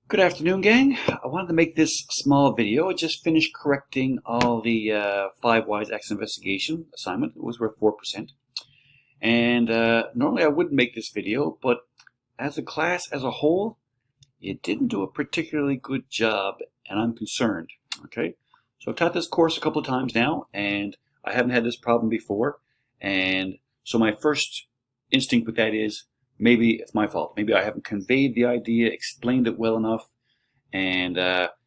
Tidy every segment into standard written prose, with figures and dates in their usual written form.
Good afternoon, gang. I wanted to make this small video. I just finished correcting all the 5 Whys Accident Investigation assignment. It was worth 4%. And normally I wouldn't make this video, but as a class as a whole, you didn't do a particularly good job, and I'm concerned. Okay, so I've taught this course a couple of times now, and I haven't had this problem before. And so my first instinct with that is, maybe it's my fault. Maybe I haven't conveyed the idea, explained it well enough, and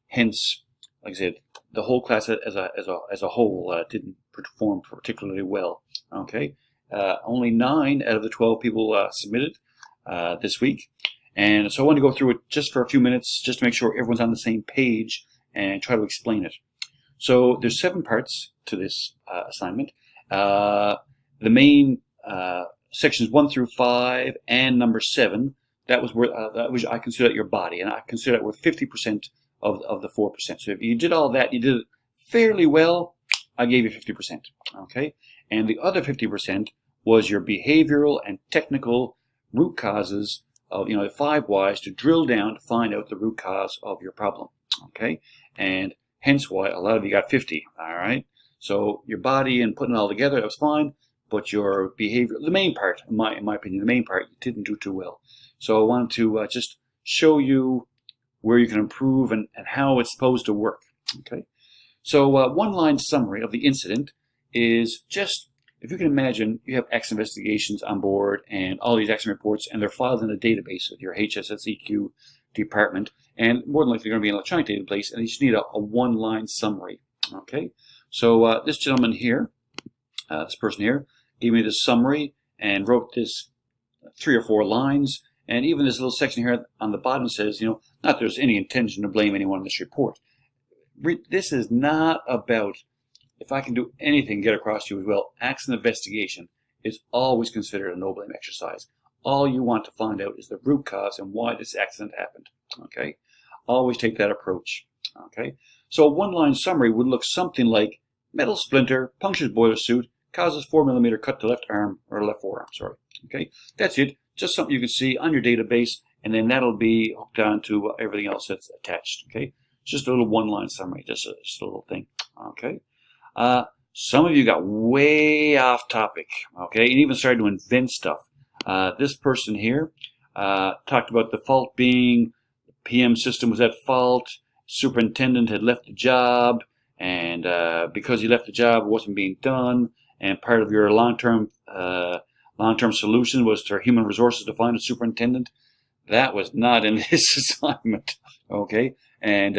hence, like I said, the whole class as a whole didn't perform particularly well. Okay, only 9 out of the 12 people submitted this week, and so I want to go through it just for a few minutes, just to make sure everyone's on the same page and try to explain it. So there's 7 parts to this assignment. The main sections 1 through 5 and number 7, that was where I consider that your body, and I consider that worth 50% of the 4%. So if you did all that, you did it fairly well, I gave you 50%. Okay, and the other 50% was your behavioral and technical root causes of the 5 whys, to drill down to find out the root cause of your problem. Okay, and hence why a lot of you got 50. All right, so your body and putting it all together, that was fine. But your behavior, the main part, in my opinion, the main part, you didn't do too well. So I wanted to just show you where you can improve and how it's supposed to work. Okay. So one-line summary of the incident is just, if you can imagine, you have accident investigations on board and all these accident reports, and they're filed in a database with your HSSEQ department, and more than likely they're going to be an electronic database, and you just need a one-line summary. Okay. So this gentleman here, this person here, gave me this summary and wrote this 3 or 4 lines, and even this little section here on the bottom says, not that there's any intention to blame anyone in this report. This is not about, if I can do anything get across to you as well, accident investigation is always considered a no blame exercise. All you want to find out is the root cause and why this accident happened. Okay, always take that approach. Okay, so a one-line summary would look something like: metal splinter punctures boiler suit, causes 4mm cut to left arm, or left forearm, sorry. Okay, that's it. Just something you can see on your database, and then that'll be hooked on to everything else that's attached. Okay, just a little one-line summary, just a little thing. Okay, some of you got way off topic. Okay, and even started to invent stuff. This person here talked about the fault being the PM system was at fault. Superintendent had left the job, and because he left the job, it wasn't being done. And part of your long-term solution was for human resources to find a superintendent. That was not in this assignment. Okay, and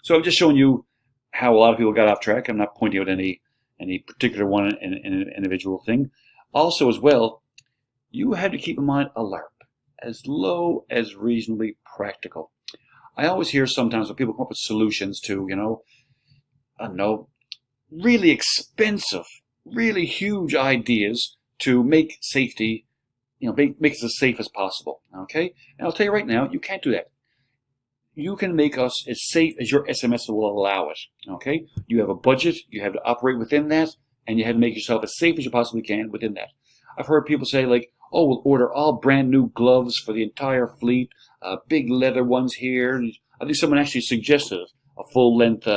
so I'm just showing you how a lot of people got off track. I'm not pointing out any particular one in an individual thing. Also, as well, you had to keep in mind a LARP, as low as reasonably practical. I always hear sometimes when people come up with solutions to, I don't know, really expensive, really huge ideas to make safety, make it as safe as possible. Okay, and I'll tell you right now, you can't do that. You can make us as safe as your SMS will allow it. Okay, you have a budget, you have to operate within that, and you have to make yourself as safe as you possibly can within that. I've heard people say, like, oh, we'll order all brand new gloves for the entire fleet, big leather ones here. I think someone actually suggested a full-length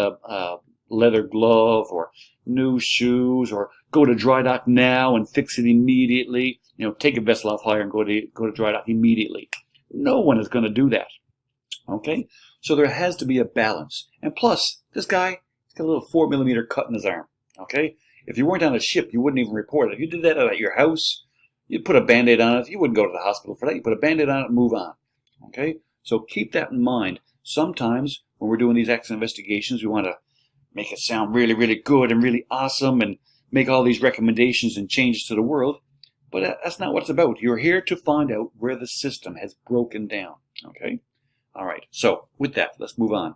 leather glove, or new shoes, or go to dry dock now and fix it immediately. Take a vessel off hire and go to dry dock immediately. No one is going to do that. Okay, so there has to be a balance. And plus, this guy, he's got a little 4mm cut in his arm. Okay, if you weren't on a ship, you wouldn't even report it. If you did that at your house, you'd put a Band-Aid on it. You wouldn't go to the hospital for that. You put a Band-Aid on it and move on. Okay, so keep that in mind. Sometimes when we're doing these accident investigations, we want to make it sound really, really good and really awesome and make all these recommendations and changes to the world. But that's not what it's about. You're here to find out where the system has broken down. Okay? All right. So with that, let's move on.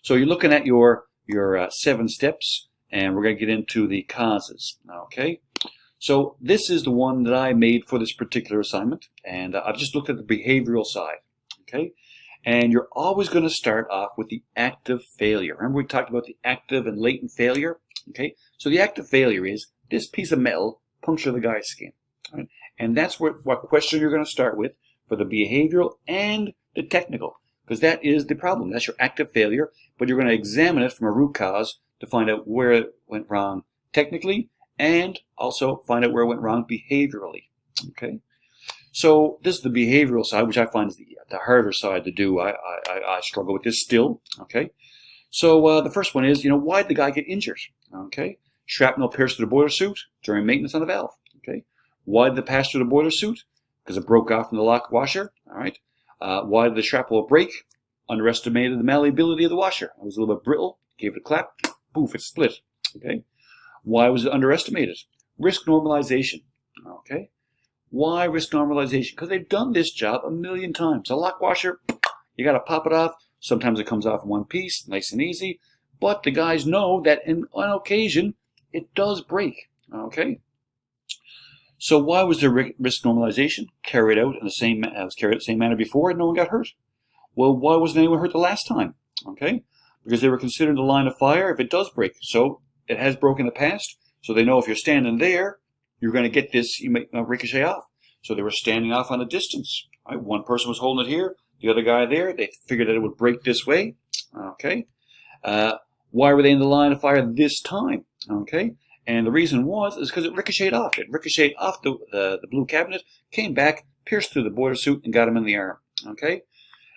So you're looking at your 7 steps, and we're going to get into the causes. Okay? So this is the one that I made for this particular assignment, and I've just looked at the behavioral side. Okay? And you're always going to start off with the active failure. Remember we talked about the active and latent failure? Okay, so the active failure is this piece of metal punctured the guy's skin. Right? And that's what question you're going to start with for the behavioral and the technical. because that is the problem. That's your active failure, but you're going to examine it from a root cause to find out where it went wrong technically and also find out where it went wrong behaviorally. Okay, so this is the behavioral side, which I find is the harder side to do. I struggle with this still. Okay, so the first one is, why did the guy get injured? Okay, shrapnel pierced through the boiler suit during maintenance on the valve. Okay, why did it pass through the boiler suit? Because it broke off from the lock washer. All right, why did the shrapnel break? Underestimated the malleability of the washer. It was a little bit brittle. Gave it a clap. Poof, it split. Okay, why was it underestimated? Risk normalization. Okay. Why risk normalization? Because they've done this job a million times. A lock washer, you got to pop it off. Sometimes it comes off in one piece, nice and easy. But the guys know that on occasion, it does break. Okay? So why was there risk normalization carried out in the same manner before and no one got hurt? Well, why wasn't anyone hurt the last time? Okay? Because they were considering the line of fire if it does break. So it has broken in the past. So they know if you're standing there, you're going to get this, you may ricochet off. So they were standing off on a distance. Right? One person was holding it here, the other guy there. They figured that it would break this way. Okay. Why were they in the line of fire this time? Okay. And the reason is because it ricocheted off. It ricocheted off the blue cabinet, came back, pierced through the boiler suit, and got him in the arm. Okay.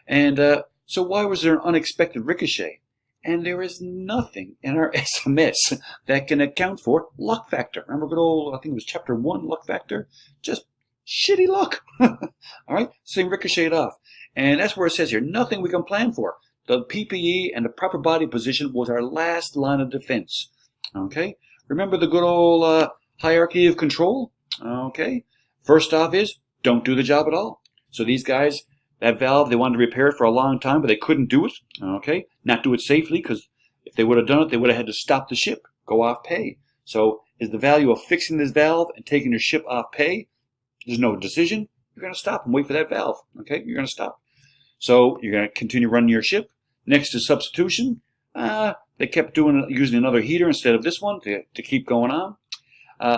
And so why was there an unexpected ricochet? And there is nothing in our SMS that can account for luck factor. Remember good old, I think it was chapter 1, luck factor? Just shitty luck. All right? Same ricocheted off. And that's where it says here, nothing we can plan for. The PPE and the proper body position was our last line of defense. Okay? Remember the good old hierarchy of control? Okay? First off is, don't do the job at all. So these guys, that valve, they wanted to repair it for a long time, but they couldn't do it. Okay? Not do it safely, because if they would have done it, they would have had to stop the ship, go off pay. So is the value of fixing this valve and taking your ship off pay? There's no decision. You're going to stop and wait for that valve. Okay? You're going to stop. So you're going to continue running your ship. Next is substitution. They kept using another heater instead of this one to keep going on.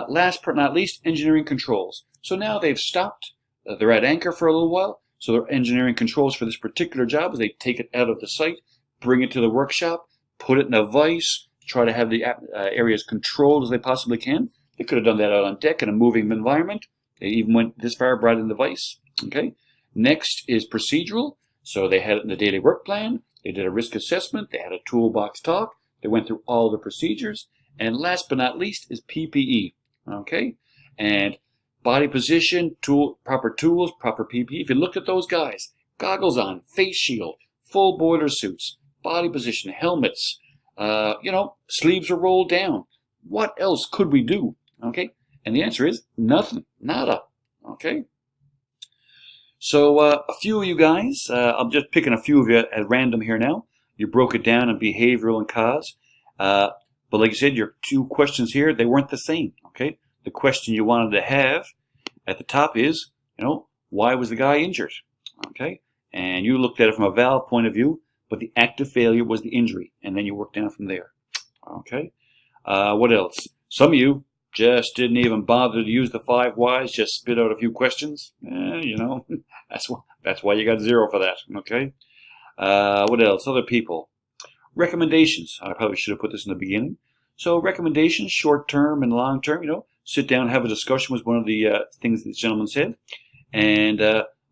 Last but not least, engineering controls. So now they've stopped. They're at anchor for a little while. So their engineering controls for this particular job is they take it out of the site, bring it to the workshop, put it in a vise, try to have the areas controlled as they possibly can. They could have done that out on deck in a moving environment. They even went this far, brought in the vise. Okay. Next is procedural. So they had it in the daily work plan. They did a risk assessment. They had a toolbox talk. They went through all the procedures. And last but not least is PPE. Okay. And body position, proper tools, proper PPE. If you looked at those guys, goggles on, face shield, full boiler suits, body position, helmets, sleeves are rolled down. What else could we do? Okay. And the answer is nothing. Nada. Okay. So a few of you guys, I'm just picking a few of you at random here now. You broke it down in behavioral and cause. But like I said, your two questions here, they weren't the same. Okay. The question you wanted to have at the top is, why was the guy injured? Okay. And you looked at it from a valve point of view, but the active failure was the injury. And then you worked down from there. Okay. What else? Some of you just didn't even bother to use the 5 whys, just spit out a few questions. That's why you got 0 for that. Okay. What else? Other people. Recommendations. I probably should have put this in the beginning. So recommendations, short term and long term, sit down and have a discussion was one of the things this gentleman said. And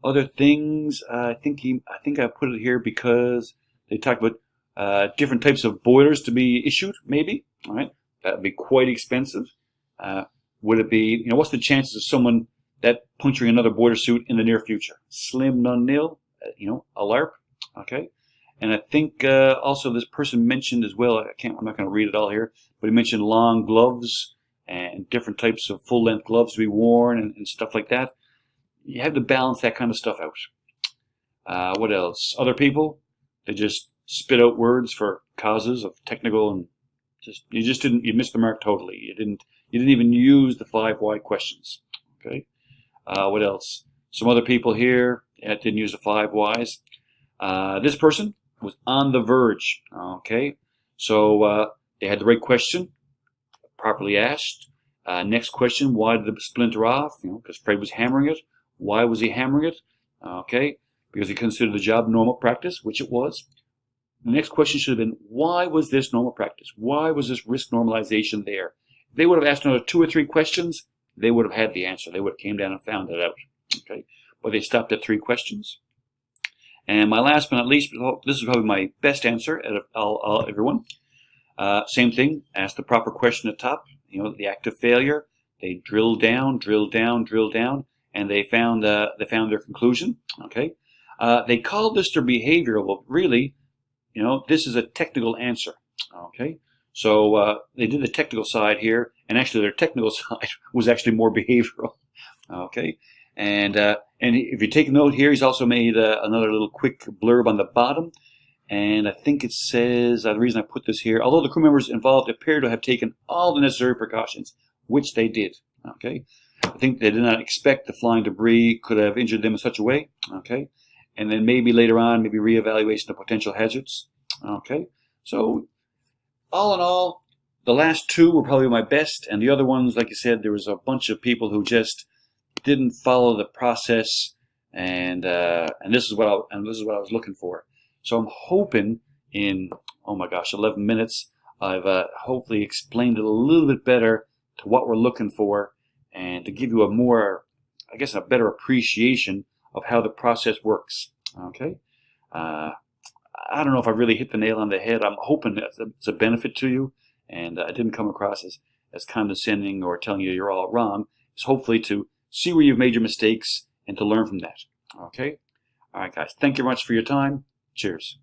other things, I think I put it here because they talked about different types of boilers to be issued, maybe. All right. That would be quite expensive. Would it be, what's the chances of someone that puncturing another boiler suit in the near future? Slim, none, nil, a LARP. Okay. And I think also this person mentioned as well, I'm not going to read it all here, but he mentioned long gloves and different types of full-length gloves to be worn and stuff like that. You have to balance that kind of stuff out. What else? Other people, they just spit out words for causes of technical and you missed the mark totally. You didn't even use the 5 why questions. Okay. What else? Some other people here didn't use the 5 whys. This person was on the verge. Okay. So they had the right question, properly asked. Next question, why did the splinter off? Because Fred was hammering it. Why was he hammering it? Okay. because he considered the job normal practice, which it was. The next question should have been, why was this normal practice? Why was this risk normalization there? If they would have asked another 2 or 3 questions, they would have had the answer. They would have came down and found it out. Okay, but they stopped at 3 questions. And my last but not least, this is probably my best answer out of everyone. Same thing, ask the proper question at the top, the active failure. They drilled down, and they found their conclusion. Okay, they called this their behavioral. Well, really, this is a technical answer. Okay, so they did the technical side here, and actually their technical side was actually more behavioral. Okay, and if you take a note here, he's also made another little quick blurb on the bottom. And I think it says, the reason I put this here, although the crew members involved appear to have taken all the necessary precautions, which they did, okay? I think they did not expect the flying debris could have injured them in such a way, okay? And then maybe later on, maybe reevaluation of potential hazards, okay? So, all in all, the last 2 were probably my best, and the other ones, like I said, there was a bunch of people who just didn't follow the process, and this is what I was looking for. So I'm hoping in, 11 minutes, I've hopefully explained it a little bit better to what we're looking for, and to give you a better appreciation of how the process works. Okay? I don't know if I really hit the nail on the head. I'm hoping that it's a benefit to you, and I didn't come across as condescending or telling you you're all wrong. It's hopefully to see where you've made your mistakes and to learn from that. Okay? All right, guys. Thank you very much for your time. Cheers.